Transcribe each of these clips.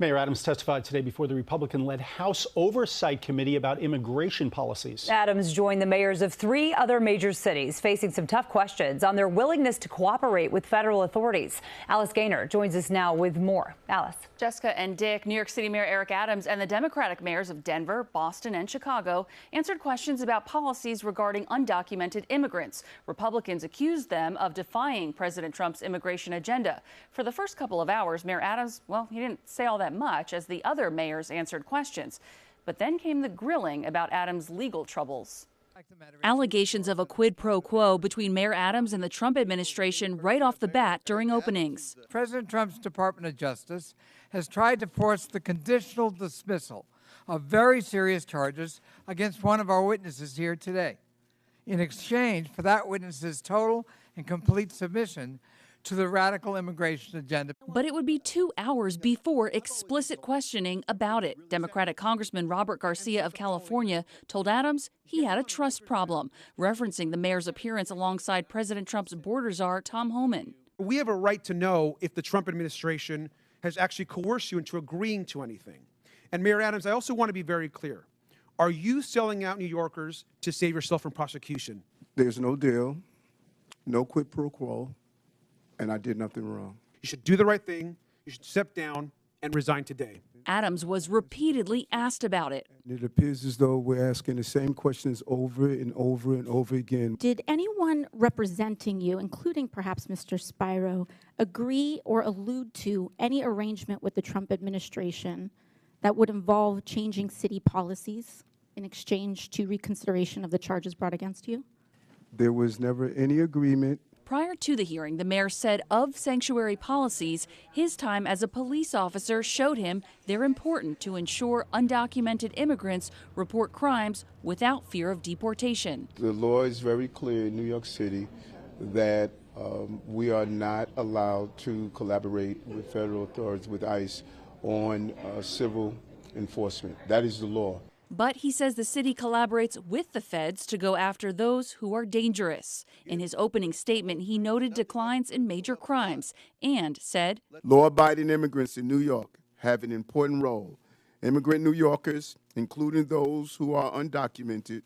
Mayor Adams testified today before the Republican-led House Oversight Committee about immigration policies. Adams joined the mayors of 3 other major cities, facing some tough questions on their willingness to cooperate with federal authorities. Alice Gaynor joins us now with more. Alice. Jessica and Dick, New York City Mayor Eric Adams and the Democratic mayors of Denver, Boston, and Chicago answered questions about policies regarding undocumented immigrants. Republicans accused them of defying President Trump's immigration agenda. For the first couple of hours, Mayor Adams, well, he didn't say all that much as the other mayors answered questions. But then came the grilling about Adams' legal troubles. Allegations of a quid pro quo between Mayor Adams and the Trump administration right off the bat during openings. President Trump's Department of Justice has tried to force the conditional dismissal of very serious charges against one of our witnesses here today, in exchange for that witness's total and complete submission to the radical immigration agenda. But it would be 2 hours before explicit questioning about it. Democratic Congressman Robert Garcia of California told Adams he had a trust problem, referencing the mayor's appearance alongside President Trump's border czar, Tom Homan. We have a right to know if the Trump administration has actually coerced you into agreeing to anything. And Mayor Adams, I also want to be very clear. Are you selling out New Yorkers to save yourself from prosecution? There's no deal, no quid pro quo, and I did nothing wrong. You should do the right thing. You should step down and resign today. Adams was repeatedly asked about it. It appears as though we're asking the same questions over and over and over again. Did anyone representing you, including perhaps Mr. Spiro, agree or allude to any arrangement with the Trump administration that would involve changing city policies in exchange to reconsideration of the charges brought against you? There was never any agreement. Prior to the hearing, the mayor said of sanctuary policies, his time as a police officer showed him they're important to ensure undocumented immigrants report crimes without fear of deportation. The law is very clear in New York City that we are not allowed to collaborate with federal authorities, with ICE, on civil enforcement. That is the law. But he says the city collaborates with the feds to go after those who are dangerous. In his opening statement, he noted declines in major crimes and said, law-abiding immigrants in New York have an important role. Immigrant New Yorkers, including those who are undocumented,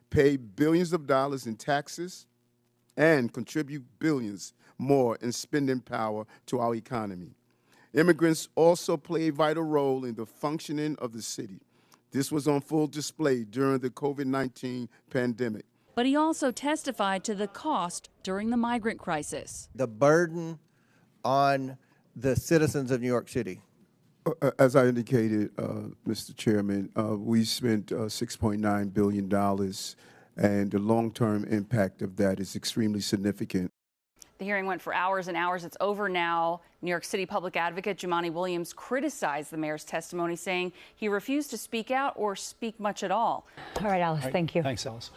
pay billions of dollars in taxes and contribute billions more in spending power to our economy. Immigrants also play a vital role in the functioning of the city. This was on full display during the COVID-19 pandemic. But he also testified to the cost during the migrant crisis. The burden on the citizens of New York City. As I indicated, Mr. Chairman, we spent $6.9 billion, and the long-term impact of that is extremely significant. The hearing went for hours and hours. It's over now. New York City public advocate Jumaane Williams criticized the mayor's testimony, saying he refused to speak out or speak much at all. All right, Alice, thank you. Thanks, Alice.